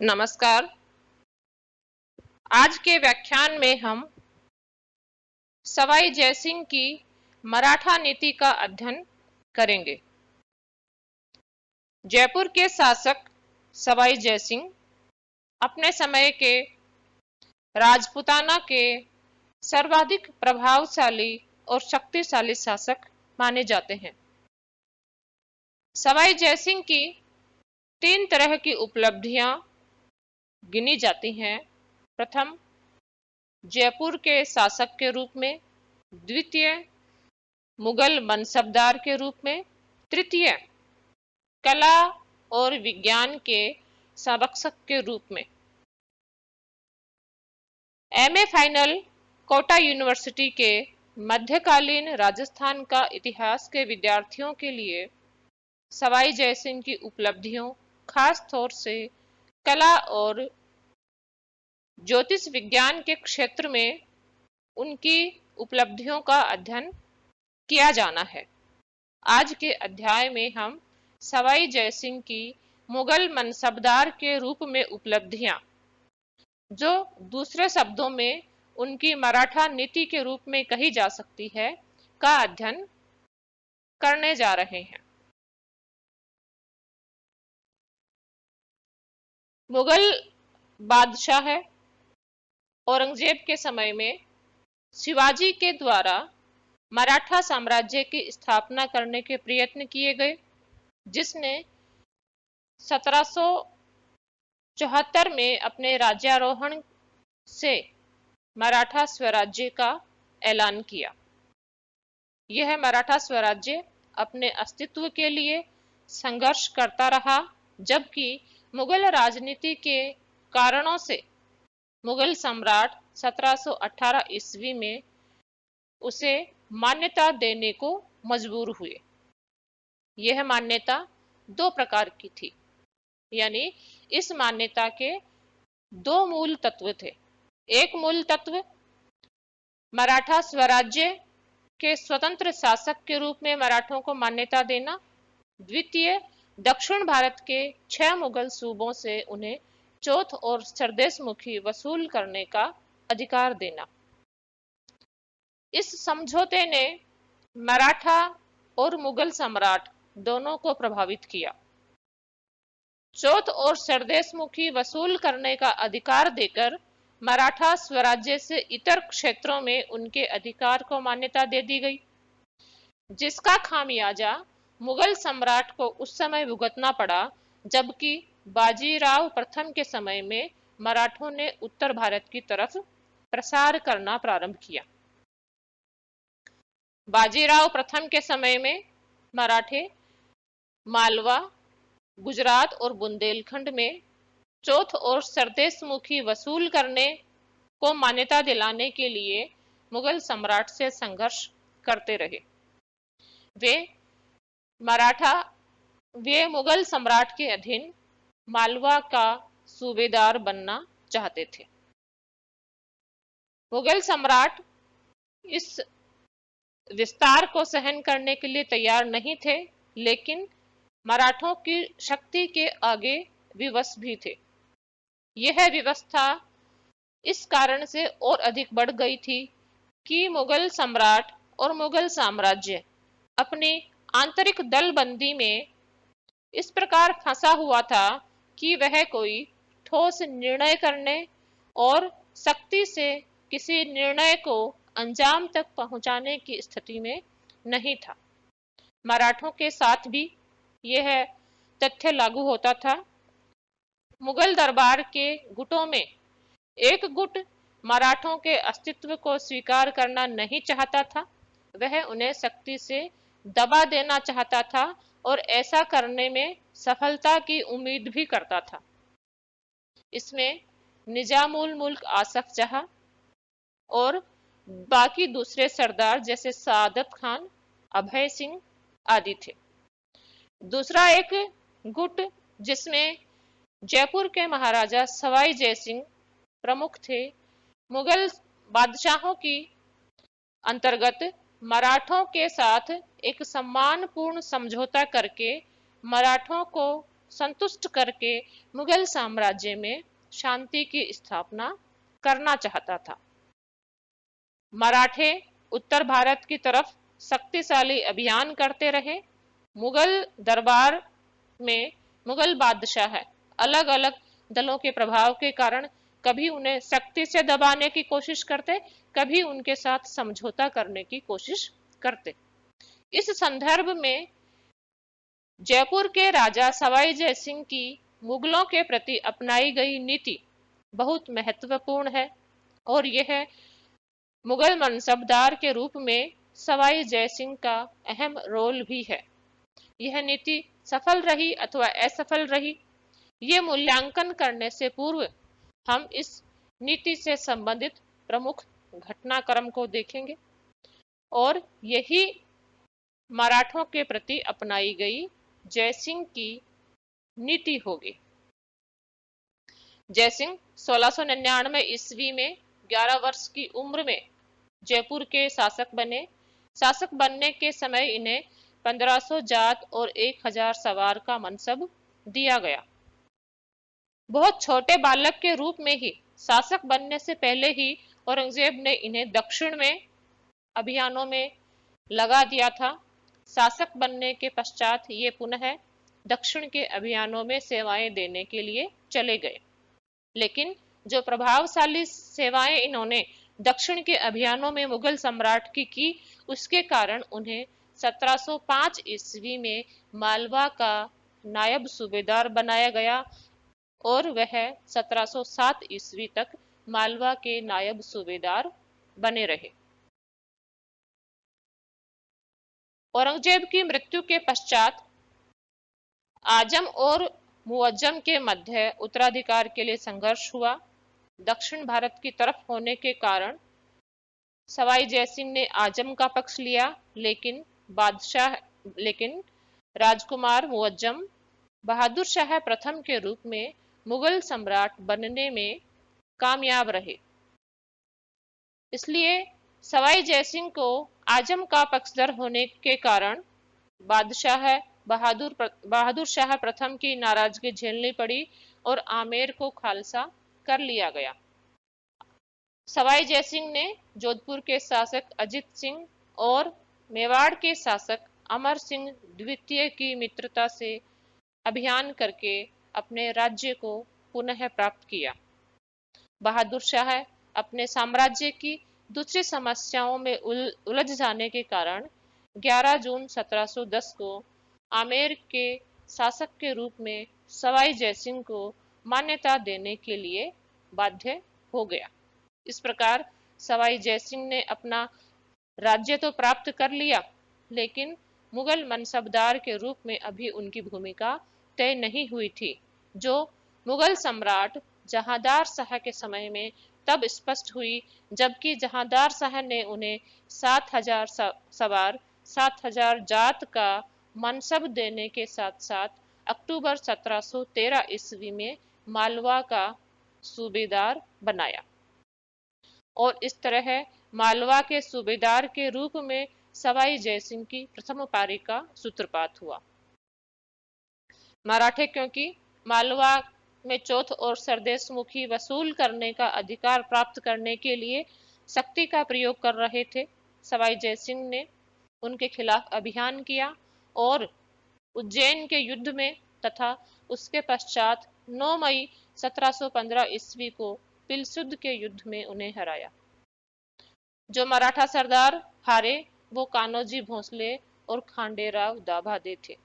नमस्कार। आज के व्याख्यान में हम सवाई जयसिंह की मराठा नीति का अध्ययन करेंगे। जयपुर के शासक सवाई जयसिंह अपने समय के राजपूताना के सर्वाधिक प्रभावशाली और शक्तिशाली शासक माने जाते हैं। सवाई जयसिंह की 3 तरह की उपलब्धियां गिनी जाती हैं। प्रथम, जयपुर के शासक के रूप में। द्वितीय, मुगल मनसबदार के रूप में। तृतीय, कला और विज्ञान के संरक्षक के रूप में। एमए फाइनल कोटा यूनिवर्सिटी के मध्यकालीन राजस्थान का इतिहास के विद्यार्थियों के लिए सवाई जयसिंह की उपलब्धियों, खास तौर से कला और ज्योतिष विज्ञान के क्षेत्र में उनकी उपलब्धियों का अध्ययन किया जाना है। आज के अध्याय में हम सवाई जयसिंह की मुगल मनसबदार के रूप में उपलब्धियां, जो दूसरे शब्दों में उनकी मराठा नीति के रूप में कही जा सकती है, का अध्ययन करने जा रहे हैं। मुगल बादशाह औरंगजेब के समय में शिवाजी के द्वारा मराठा साम्राज्य की स्थापना करने के प्रयत्न किए गए, जिसने 1774 में अपने राज्यारोहण से मराठा स्वराज्य का ऐलान किया। यह मराठा स्वराज्य अपने अस्तित्व के लिए संघर्ष करता रहा, जबकि मुगल राजनीति के कारणों से मुगल सम्राट 1718 ईस्वी में उसे मान्यता देने को मजबूर हुए। यह मान्यता 2 प्रकार की थी, यानी इस मान्यता के 2 मूल तत्व थे। एक मूल तत्व मराठा स्वराज्य के स्वतंत्र शासक के रूप में मराठों को मान्यता देना। द्वितीय, दक्षिण भारत के 6 मुगल सूबों से उन्हें चौथ और सरदेशमुखी वसूल करने का अधिकार देना। इस समझौते ने मराठा और मुगल सम्राट दोनों को प्रभावित किया। चौथ और सरदेशमुखी वसूल करने का अधिकार देकर मराठा स्वराज्य से इतर क्षेत्रों में उनके अधिकार को मान्यता दे दी गई, जिसका खामियाजा मुगल सम्राट को उस समय भुगतना पड़ा, जबकि बाजीराव प्रथम के समय में मराठों ने उत्तर भारत की तरफ प्रसार करना प्रारंभ किया। बाजीराव प्रथम के समय में मराठे मालवा, गुजरात और बुंदेलखंड में चौथ और सरदेशमुखी वसूल करने को मान्यता दिलाने के लिए मुगल सम्राट से संघर्ष करते रहे। वे मुगल सम्राट के अधीन मालवा का सूबेदार बनना चाहते थे। मुगल सम्राट इस विस्तार को सहन करने के लिए तैयार नहीं थे, लेकिन मराठों की शक्ति के आगे विवश भी थे। यह व्यवस्था इस कारण से और अधिक बढ़ गई थी कि मुगल सम्राट और मुगल साम्राज्य अपनी आंतरिक दलबंदी में इस प्रकार फंसा हुआ था कि वह कोई ठोस निर्णय करने और सख्ती से किसी निर्णय को अंजाम तक पहुंचाने की स्थिति में नहीं था। मराठों के साथ भी यह तथ्य लागू होता था। मुगल दरबार के गुटों में एक गुट मराठों के अस्तित्व को स्वीकार करना नहीं चाहता था। वह उन्हें सख्ती से दबा देना चाहता था और ऐसा करने में सफलता की उम्मीद भी करता था। इसमें निजामुल मुल्क आसफ जहां और बाकी दूसरे सरदार जैसे सादत खान, अभय सिंह आदि थे। दूसरा एक गुट, जिसमें जयपुर के महाराजा सवाई जयसिंह प्रमुख थे, मुगल बादशाहों की अंतर्गत मराठों के साथ एक सम्मानपूर्ण समझौता करके मराठों को संतुष्ट करके मुगल साम्राज्य में शांति की स्थापना करना चाहता था। मराठे उत्तर भारत की तरफ शक्तिशाली अभियान करते रहे। मुगल दरबार में मुगल बादशाह अलग अलग दलों के प्रभाव के कारण कभी उन्हें सख्ती से दबाने की कोशिश करते, कभी उनके साथ समझौता करने की कोशिश करते। इस संदर्भ में जयपुर के राजा सवाई जयसिंह की मुगलों के प्रति अपनाई गई नीति बहुत महत्वपूर्ण है और यह मुगल मनसबदार के रूप में सवाई जयसिंह का अहम रोल भी है। यह नीति सफल रही अथवा असफल रही, ये मूल्यांकन करने से पूर्व हम इस नीति से संबंधित प्रमुख घटनाक्रम को देखेंगे और यही मराठों के प्रति अपनाई गई जयसिंह की नीति होगी। जयसिंह 1699 ईस्वी में 11 वर्ष की उम्र में जयपुर के शासक बने। शासक बनने के समय इन्हें 1500 जात और 1000 सवार का मनसब दिया गया। बहुत छोटे बालक के रूप में ही शासक बनने से पहले ही औरंगजेब ने इन्हें दक्षिण में अभियानों में लगा दिया था। शासक बनने के पश्चात ये पुनः दक्षिण के अभियानों में सेवाएं देने के लिए चले गए, लेकिन जो प्रभावशाली सेवाएं इन्होंने दक्षिण के अभियानों में मुगल सम्राट की उसके कारण उन्हें 1705 ईस्वी में मालवा का नायब सूबेदार बनाया गया और वह 1707 ईस्वी तक मालवा के नायब सूबेदार बने रहे। औरंगजेब की मृत्यु के पश्चात आजम और मुअज्जम के मध्य उत्तराधिकार के लिए संघर्ष हुआ। दक्षिण भारत की तरफ होने के कारण सवाई जयसिंह ने आजम का पक्ष लिया, लेकिन राजकुमार मुअज्जम बहादुर शाह प्रथम के रूप में मुगल सम्राट बनने में कामयाब रहे। इसलिए सवाई जयसिंह को आजम का पक्षधर होने के कारण बहादुर शाह प्रथम की नाराजगी झेलनी पड़ी और आमेर को खालसा कर लिया गया। सवाई जयसिंह ने जोधपुर के शासक अजित सिंह और मेवाड़ के शासक अमर सिंह द्वितीय की मित्रता से अभियान करके अपने राज्य को पुनः प्राप्त किया। बहादुर शाह अपने साम्राज्य की दूसरी समस्याओं में उलझ जाने के कारण 11 जून 1710 को आमेर के शासक के रूप में सवाई जयसिंह को मान्यता देने के लिए बाध्य हो गया। इस प्रकार सवाई जयसिंह ने अपना राज्य तो प्राप्त कर लिया, लेकिन मुगल मनसबदार के रूप में अभी उनकी भूमिका तय नहीं हुई थी, जो मुगल सम्राट जहांदार शाह के समय में तब स्पष्ट हुई जबकि जहांदार शाह ने उन्हें 7000 सवार 7000 जात का मनसब देने के साथ साथ अक्टूबर 1713 ईस्वी में मालवा का सूबेदार बनाया और इस तरह मालवा के सूबेदार के रूप में सवाई जयसिंह की प्रथम पारी का सूत्रपात हुआ। मराठे क्योंकि मालवा में चौथ और सरदेश मुखी वसूल करने का अधिकार प्राप्त करने के लिए शक्ति का प्रयोग कर रहे थे, सवाई जयसिंह ने उनके खिलाफ अभियान किया और उज्जैन के युद्ध में तथा उसके पश्चात 9 मई 1715 ईस्वी को पिलसुद के युद्ध में उन्हें हराया। जो मराठा सरदार हारे वो कान्होजी भोंसले और खांडेराव दाभादे थे।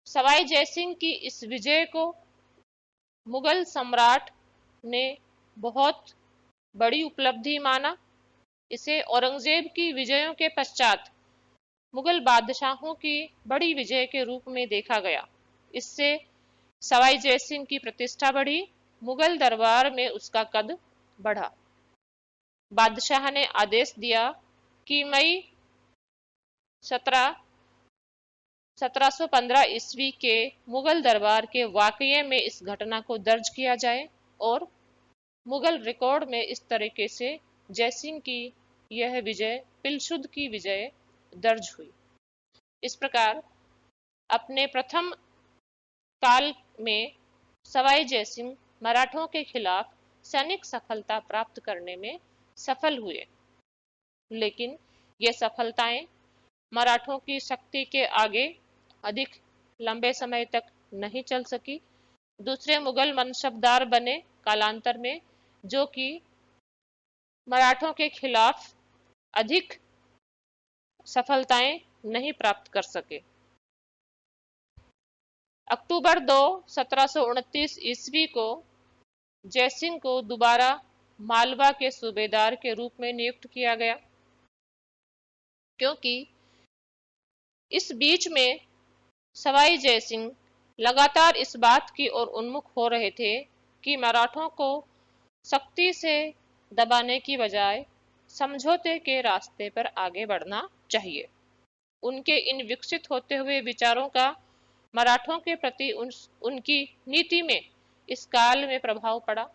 सवाई जयसिंह की इस विजय को मुगल सम्राट ने बहुत बड़ी उपलब्धि माना। इसे औरंगजेब की विजयों के पश्चात मुगल बादशाहों की बड़ी विजय के रूप में देखा गया। इससे सवाई जयसिंह की प्रतिष्ठा बढ़ी, मुगल दरबार में उसका कद बढ़ा। बादशाह ने आदेश दिया कि मई 1715 ईस्वी के मुगल दरबार के वाकये में इस घटना को दर्ज किया जाए और मुगल रिकॉर्ड में इस तरीके से जयसिंह की यह विजय पिलसुद की विजय दर्ज हुई। इस प्रकार अपने प्रथम काल में सवाई जयसिंह मराठों के खिलाफ सैनिक सफलता प्राप्त करने में सफल हुए, लेकिन ये सफलताएं मराठों की शक्ति के आगे अधिक लंबे समय तक नहीं चल सकी। दूसरे मुगल मनसबदार बने कालांतर में, जो कि मराठों के खिलाफ अधिक सफलताएं नहीं प्राप्त कर सके। अक्टूबर 2 1729 ईस्वी को जयसिंह को दोबारा मालवा के सूबेदार के रूप में नियुक्त किया गया, क्योंकि इस बीच में सवाई जयसिंह लगातार इस बात की ओर उन्मुख हो रहे थे कि मराठों को सख्ती से दबाने की बजाय समझौते के रास्ते पर आगे बढ़ना चाहिए। उनके इन विकसित होते हुए विचारों का मराठों के प्रति उनकी नीति में इस काल में प्रभाव पड़ा।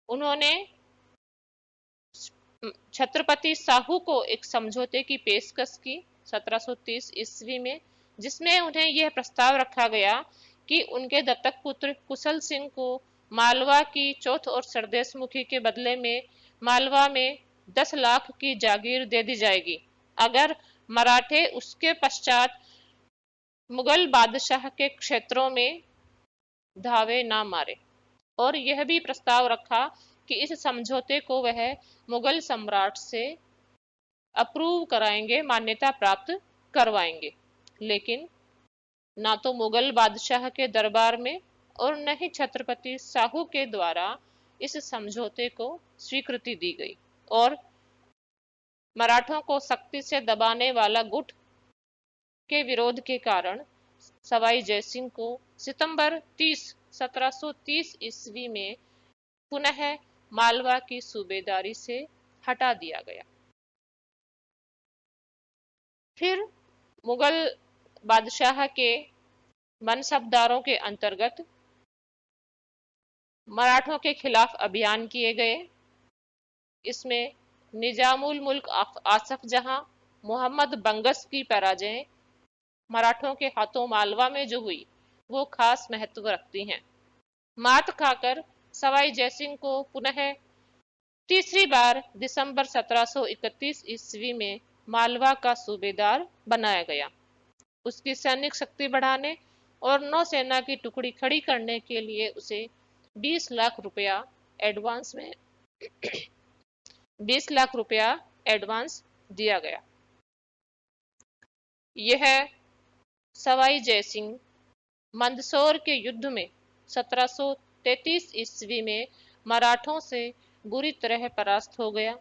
उन्होंने छत्रपति साहू को एक समझौते की पेशकश की 1730 ईस्वी में, जिसमें उन्हें यह प्रस्ताव रखा गया कि उनके दत्तक पुत्र कुशल सिंह को मालवा की चौथ और सरदेश मुखी के बदले में मालवा में 10 लाख की जागीर दे दी जाएगी, अगर मराठे उसके पश्चात मुगल बादशाह के क्षेत्रों में धावे ना मारे। और यह भी प्रस्ताव रखा कि इस समझौते को वह मुगल सम्राट से अप्रूव कराएंगे, मान्यता प्राप्त करवाएंगे। लेकिन ना तो मुगल बादशाह के दरबार में और न ही छत्रपति साहू के द्वारा इस समझौते को स्वीकृति दी गई, और मराठों को सख्ती से दबाने वाला गुट के विरोध के कारण सवाई जयसिंह को सितंबर 30 1730 ईस्वी में पुनः मालवा की सूबेदारी से हटा दिया गया। फिर मुगल बादशाह के मनसबदारों के अंतर्गत मराठों के खिलाफ अभियान किए गए। इसमें निजामुल मुल्क आसफ जहां मोहम्मद बंगस की पराजय मराठों के हाथों मालवा में जो हुई वो खास महत्व रखती हैं। मात खाकर सवाई जयसिंह को पुनः तीसरी बार दिसंबर 1731 ईस्वी में मालवा का सूबेदार बनाया गया। उसकी सैनिक शक्ति बढ़ाने और नौसेना की टुकड़ी खड़ी करने के लिए उसे 20 लाख रुपया एडवांस में 20 लाख रुपया एडवांस दिया गया। यह सवाई जयसिंह मंदसौर के युद्ध में 1733 ईस्वी में मराठों से बुरी तरह परास्त हो गया।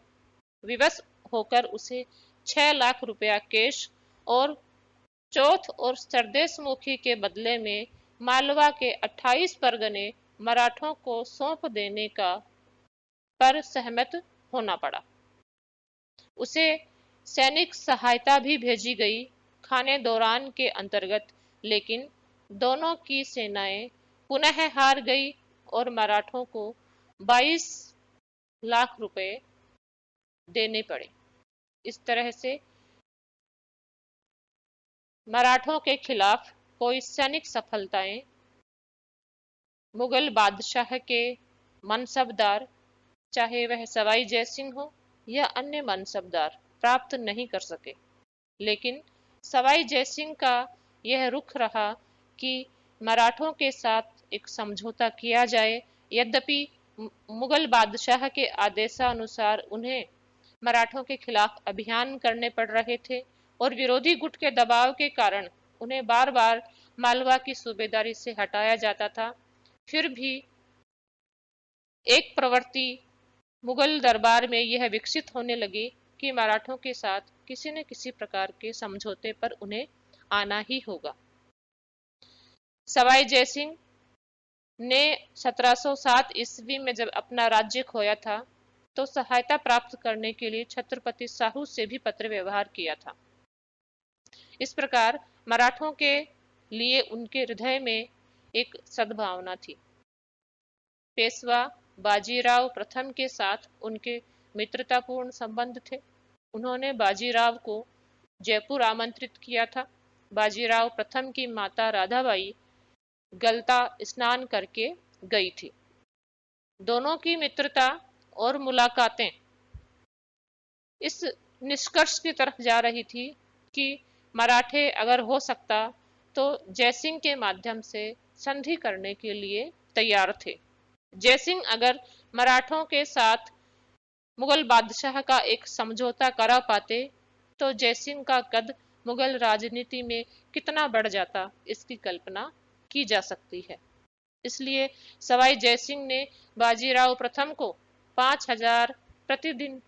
विवश होकर उसे 6 लाख रुपया कैश और चौथ और सरदेश मुखी के बदले में मालवा के 28 परगने मराठों को सौंप देने का पर सहमत होना पड़ा। उसे सैनिक सहायता भी भेजी गई खाने दौरान के अंतर्गत, लेकिन दोनों की सेनाएं पुनः हार गई और मराठों को 22 लाख रुपए देने पड़े। इस तरह से मराठों के खिलाफ कोई सैनिक सफलताएं मुगल बादशाह के मनसबदार, चाहे वह सवाई जयसिंह हो या अन्य मनसबदार, प्राप्त नहीं कर सके। लेकिन सवाई जयसिंह का यह रुख रहा कि मराठों के साथ एक समझौता किया जाए। यद्यपि मुगल बादशाह के आदेशानुसार उन्हें मराठों के खिलाफ अभियान करने पड़ रहे थे और विरोधी गुट के दबाव के कारण उन्हें बार बार मालवा की सूबेदारी से हटाया जाता था, फिर भी एक प्रवृत्ति मुगल दरबार में यह विकसित होने लगी कि मराठों के साथ किसी न किसी प्रकार के समझौते पर उन्हें आना ही होगा। सवाई जयसिंह ने 1707 ईस्वी में जब अपना राज्य खोया था तो सहायता प्राप्त करने के लिए छत्रपति साहू से भी पत्र व्यवहार किया था। इस प्रकार मराठों के लिए उनके हृदय में एक सद्भावना थी। पेशवा बाजीराव प्रथम के साथ उनके मित्रतापूर्ण संबंध थे। उन्होंने बाजीराव को जयपुर आमंत्रित किया था। बाजीराव प्रथम की माता राधाबाई गलता स्नान करके गई थी। दोनों की मित्रता और मुलाकातें इस निष्कर्ष की तरफ जा रही थी कि मराठे अगर हो सकता तो जयसिंह के माध्यम से संधि करने के लिए तैयार थे। जयसिंह अगर मराठों के साथ मुगल बादशाह का एक समझौता करा पाते तो जयसिंह का कद मुगल राजनीति में कितना बढ़ जाता, इसकी कल्पना की जा सकती है। इसलिए सवाई जयसिंह ने बाजीराव प्रथम को 5,000 प्रतिदिन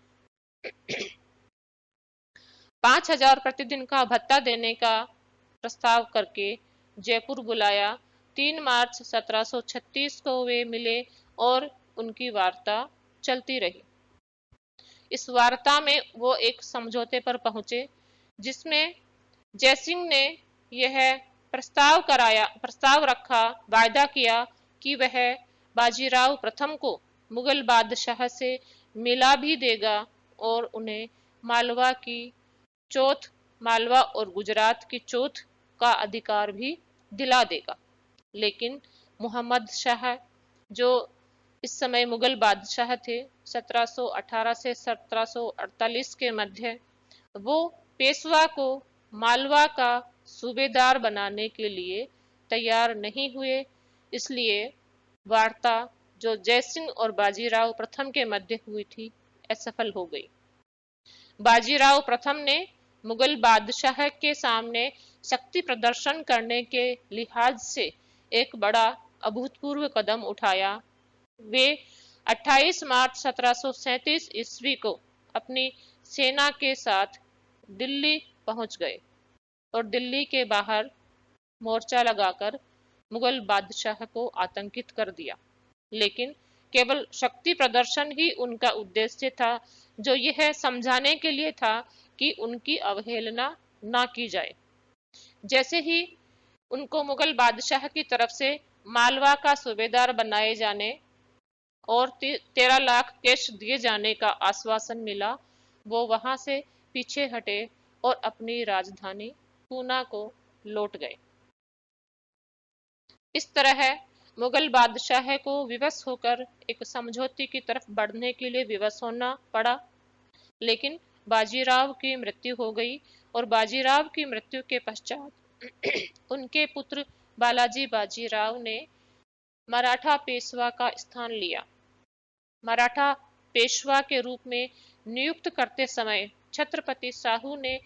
5,000 प्रतिदिन का भत्ता देने का प्रस्ताव करके जयपुर बुलाया। 3 मार्च 1736 को वे मिले और उनकी वार्ता चलती रही। इस वार्ता में वो एक समझौते पर पहुंचे जिसमें जयसिंह ने यह प्रस्ताव रखा, वायदा किया कि वह बाजीराव प्रथम को मुगल बादशाह से मिला भी देगा और उन्हें मालवा की चौथ मालवा और गुजरात की चौथ का अधिकार भी दिला देगा। लेकिन मोहम्मद शाह जो इस समय मुगल बादशाह थे 1718 से 1748 के मध्य, वो पेशवा को मालवा का सूबेदार बनाने के लिए तैयार नहीं हुए। इसलिए वार्ता जो जयसिंह और बाजीराव प्रथम के मध्य हुई थी असफल हो गई। बाजीराव प्रथम ने मुगल बादशाह के सामने शक्ति प्रदर्शन करने के लिहाज से एक बड़ा अभूतपूर्व कदम उठाया। वे 28 मार्च 1737 ईस्वी को अपनी सेना के साथ दिल्ली पहुंच गए और दिल्ली के बाहर मोर्चा लगाकर मुगल बादशाह को आतंकित कर दिया। लेकिन केवल शक्ति प्रदर्शन ही उनका उद्देश्य था, जो यह समझाने के लिए था कि उनकी अवहेलना ना की जाए। जैसे ही उनको मुगल बादशाह की तरफ से मालवा का सूबेदार बनाए जाने और 13 लाख कैश दिए जाने का आश्वासन मिला, वो वहां से पीछे हटे और अपनी राजधानी पूना को लौट गए। इस तरह मुगल बादशाह को विवश होकर एक समझौते की तरफ बढ़ने के लिए विवश होना पड़ा। लेकिन बाजीराव की मृत्यु हो गई और बाजीराव की मृत्यु के पश्चात उनके पुत्र बालाजी बाजीराव ने मराठा पेशवा का स्थान लिया। मराठा पेशवा के रूप में नियुक्त करते समय छत्रपति साहू ने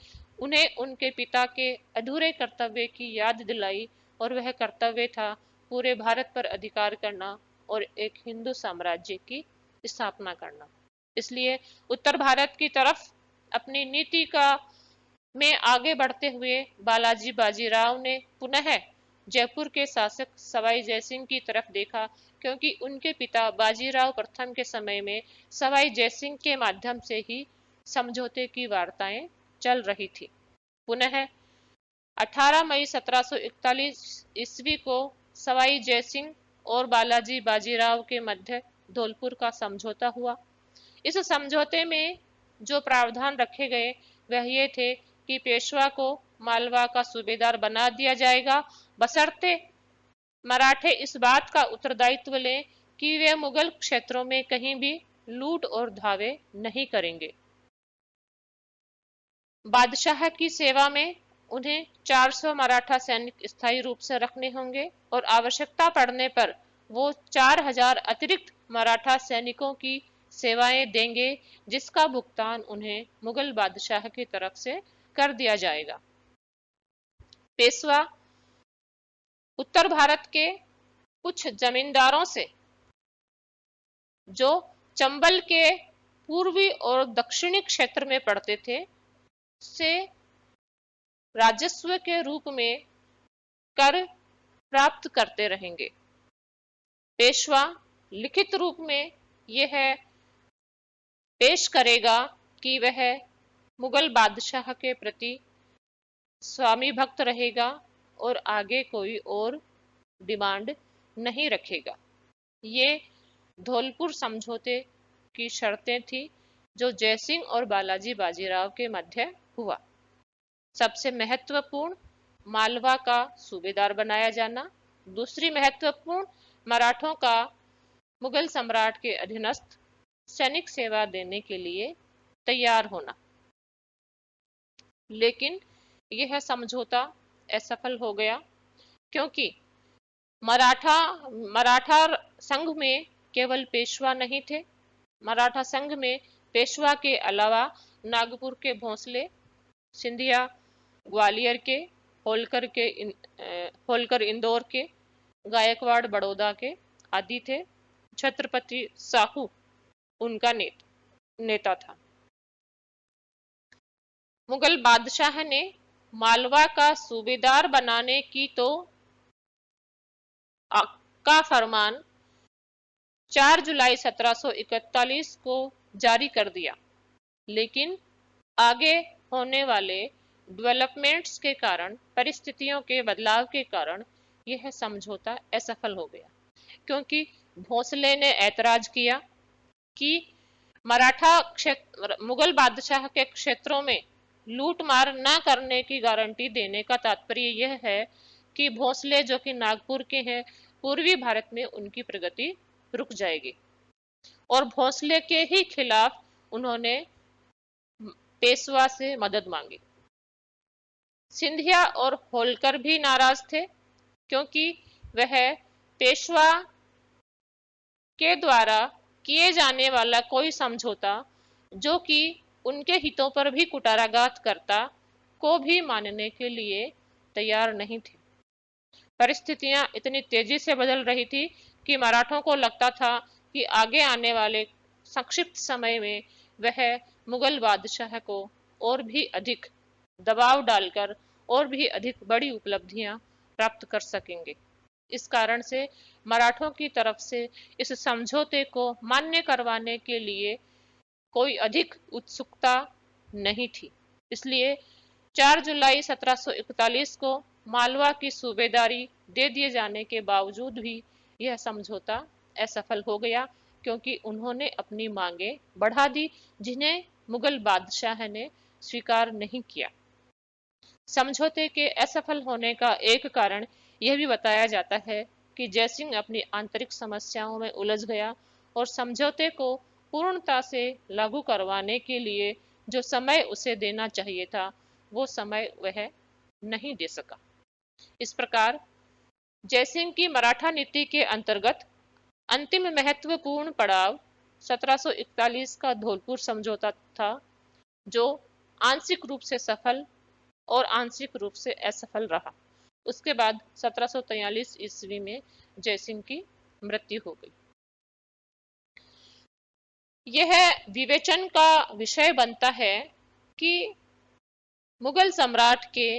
उन्हें उनके पिता के अधूरे कर्तव्य की याद दिलाई और वह कर्तव्य था पूरे भारत पर अधिकार करना और एक हिंदू साम्राज्य की स्थापना करना। इसलिए उत्तर भारत की तरफ अपनी नीति का में आगे बढ़ते हुए बालाजी बाजीराव ने पुनः जयपुर के शासक सवाई जयसिंह की तरफ देखा, क्योंकि उनके पिता बाजीराव प्रथम के समय में सवाई जयसिंह के माध्यम से ही समझौते की वार्ताएं चल रही थी। पुनः 18 मई 1741 ईस्वी को सवाई जयसिंह और बालाजी बाजीराव के मध्य धौलपुर का समझौता हुआ। इस समझौते में जो प्रावधान रखे गए वह ये थे कि पेशवा को मालवा का सूबेदार बना दिया जाएगा, बशर्ते मराठे इस बात का उत्तरदायित्व लें कि वे मुगल क्षेत्रों में कहीं भी लूट और धावे नहीं करेंगे। बादशाह की सेवा में उन्हें 400 मराठा सैनिक स्थायी रूप से रखने होंगे और आवश्यकता पड़ने पर वो 4,000 अतिरिक्त मराठा सैनिकों की सेवाएं देंगे, जिसका भुगतान उन्हें मुगल बादशाह की तरफ से कर दिया जाएगा। पेशवा उत्तर भारत के कुछ जमींदारों से जो चंबल के पूर्वी और दक्षिणी क्षेत्र में पड़ते थे से राजस्व के रूप में कर प्राप्त करते रहेंगे। पेशवा लिखित रूप में यह पेश करेगा कि वह मुगल बादशाह के प्रति स्वामी भक्त रहेगा और आगे कोई और डिमांड नहीं रखेगा। ये धौलपुर समझौते की शर्तें थी जो जयसिंह और बालाजी बाजीराव के मध्य हुआ। सबसे महत्वपूर्ण मालवा का सूबेदार बनाया जाना, दूसरी महत्वपूर्ण, मराठों का मुगल सम्राट के अधीनस्थ सैनिक सेवा देने के लिए तैयार होना। लेकिन यह समझौता असफल हो गया, क्योंकि मराठा मराठा संघ में केवल पेशवा नहीं थे। मराठा संघ में पेशवा के अलावा नागपुर के भोंसले, सिंधिया ग्वालियर के, होलकर इंदौर के, गायकवाड़ बड़ौदा के आदि थे। छत्रपति साहू उनका नेता था। मुगल बादशाह ने मालवा का सूबेदार बनाने की तो का फरमान 4 जुलाई 1741 को जारी कर दिया, लेकिन आगे होने वाले डेवलपमेंट्स के कारण, परिस्थितियों के बदलाव के कारण यह समझौता असफल हो गया, क्योंकि भोंसले ने ऐतराज किया कि मराठा क्षेत्र मुगल बादशाह के क्षेत्रों में लूट मार न करने की गारंटी देने का तात्पर्य यह है कि भोंसले जो कि नागपुर के हैं, पूर्वी भारत में उनकी प्रगति रुक जाएगी। और भोंसले के ही खिलाफ उन्होंने पेशवा से मदद मांगी। सिंधिया और होलकर भी नाराज थे, क्योंकि वह पेशवा के द्वारा किए जाने वाला कोई समझौता जो कि उनके हितों पर भी कुठाराघात करता, को भी मानने के लिए तैयार नहीं थे। परिस्थितियां इतनी तेजी से बदल रही थी कि मराठों को लगता था कि आगे आने वाले संक्षिप्त समय में वह मुगल बादशाह को और भी अधिक दबाव डालकर और भी अधिक बड़ी उपलब्धियां प्राप्त कर सकेंगे। इस कारण से मराठों की तरफ से इस समझौते को मान्य करवाने के लिए कोई अधिक उत्सुकता नहीं थी। इसलिए 4 जुलाई 1741 को मालवा की सूबेदारी दे दिए जाने के बावजूद भी यह समझौता असफल हो गया, क्योंकि उन्होंने अपनी मांगे बढ़ा दी, जिन्हें मुगल बादशाह ने स्वीकार नहीं किया। समझौते के असफल होने का एक कारण यह भी बताया जाता है कि जयसिंह अपनी आंतरिक समस्याओं में उलझ गया और समझौते को पूर्णता से लागू करवाने के लिए जो समय उसे देना चाहिए था, वो समय वह नहीं दे सका। इस प्रकार जयसिंह की मराठा नीति के अंतर्गत अंतिम महत्वपूर्ण पड़ाव 1741 का धौलपुर समझौता था, जो आंशिक रूप से सफल और आंशिक रूप से असफल रहा। उसके बाद 1743 ईस्वी में जयसिंह की मृत्यु हो गई। यह विवेचन का विषय बनता है कि मुगल सम्राट के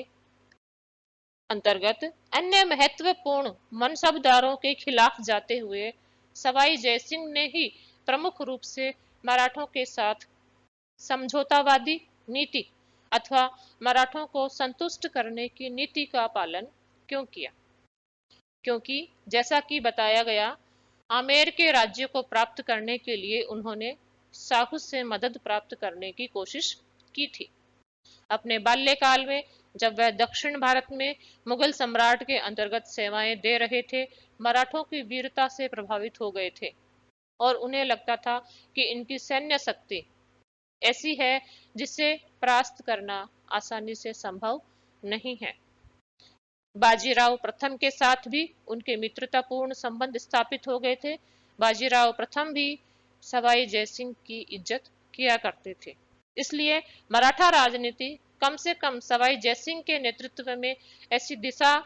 अंतर्गत अन्य महत्वपूर्ण मनसबदारों के खिलाफ जाते हुए सवाई जयसिंह ने ही प्रमुख रूप से मराठों के साथ समझौतावादी नीति अथवा मराठों को संतुष्ट करने की नीति का पालन क्यों किया? क्योंकि जैसा कि बताया गया, आमेर के राज्य को प्राप्त करने के लिए उन्होंने साहू से मदद प्राप्त करने की कोशिश की थी। अपने बाल्यकाल में जब वह दक्षिण भारत में मुगल सम्राट के अंतर्गत सेवाएं दे रहे थे, मराठों की वीरता से प्रभावित हो गए थे और उन्हें लगता था कि इनकी सैन्य शक्ति ऐसी है जिसे परास्त करना आसानी से संभव नहीं है। बाजीराव प्रथम के साथ भी उनके मित्रतापूर्ण संबंध स्थापित हो गए थे। बाजीराव प्रथम भी सवाई जयसिंह की इज्जत किया करते थे। इसलिए मराठा राजनीति कम से कम सवाई जयसिंह के नेतृत्व में ऐसी दिशा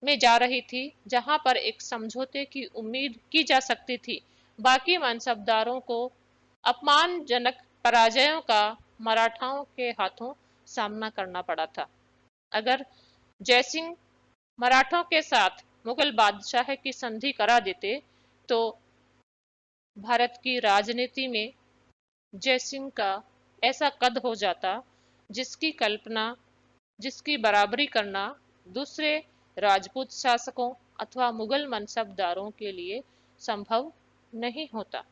में जा रही थी जहां पर एक समझौते की उम्मीद की जा सकती थी। बाकी मनसबदारों को अपमानजनक पराजयों का मराठाओं के हाथों सामना करना पड़ा था। अगर जयसिंह मराठों के साथ मुगल बादशाह की संधि करा देते तो भारत की राजनीति में जयसिंह का ऐसा कद हो जाता जिसकी कल्पना, जिसकी बराबरी करना दूसरे राजपूत शासकों अथवा मुगल मनसबदारों के लिए संभव नहीं होता।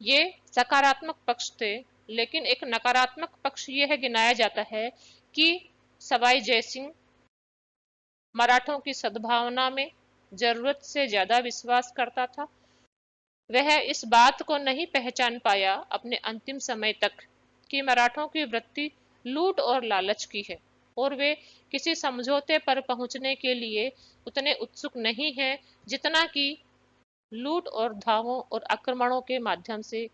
ये सकारात्मक पक्ष थे, लेकिन एक नकारात्मक पक्ष यह गिनाया जाता है कि सवाई जयसिंह मराठों की सद्भावना में जरूरत से ज्यादा विश्वास करता था। वह इस बात को नहीं पहचान पाया अपने अंतिम समय तक कि मराठों की वृत्ति लूट और लालच की है और वे किसी समझौते पर पहुंचने के लिए उतने उत्सुक नहीं हैं जितना कि लूट और धावों और आक्रमणों के माध्यम से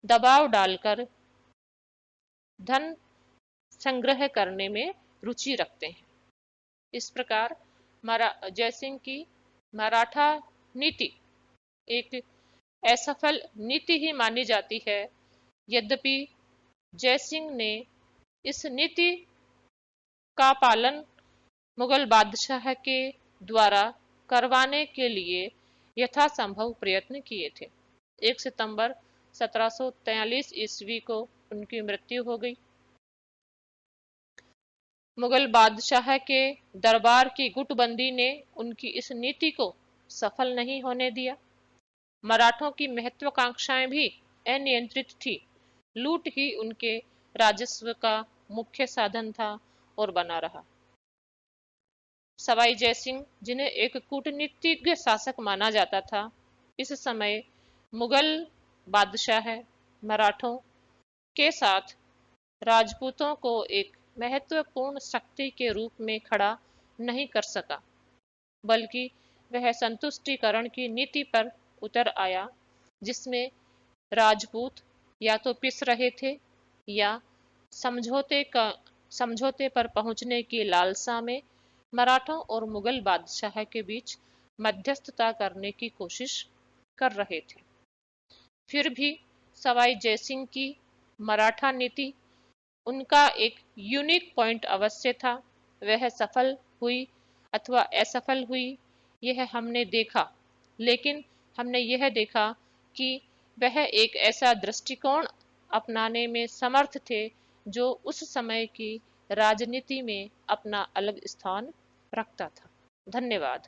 दबाव डालकर धन संग्रह करने में रुचि रखते हैं। इस प्रकार जयसिंह की मराठा नीति एक असफल नीति ही मानी जाती है। यद्यपि जयसिंह ने इस नीति का पालन मुगल बादशाह के द्वारा करवाने के लिए यथासंभव प्रयत्न किए थे। 1 सितंबर 1743 ईस्वी को उनकी मृत्यु हो गई। मुगल बादशाह के दरबार की गुटबंदी ने उनकी इस नीति को सफल नहीं होने दिया। मराठों की महत्वाकांक्षाएं भी अनियंत्रित थी। लूट ही उनके राजस्व का मुख्य साधन था और बना रहा। सवाई जयसिंह, जिन्हें एक कूटनीतिज्ञ शासक माना जाता था, इस समय मुगल बादशाह मराठों के साथ राजपूतों को एक महत्वपूर्ण शक्ति के रूप में खड़ा नहीं कर सका, बल्कि वह संतुष्टिकरण की नीति पर उतर आया, जिसमें राजपूत या तो पिस रहे थे या समझौते पर पहुंचने की लालसा में मराठों और मुगल बादशाह के बीच मध्यस्थता करने की कोशिश कर रहे थे। फिर भी सवाई जयसिंह की मराठा नीति, उनका एक यूनिक पॉइंट अवश्य था। वह सफल हुई अथवा असफल हुई, यह हमने देखा, लेकिन हमने यह देखा कि वह एक ऐसा दृष्टिकोण अपनाने में समर्थ थे जो उस समय की राजनीति में अपना अलग स्थान रखता था। धन्यवाद।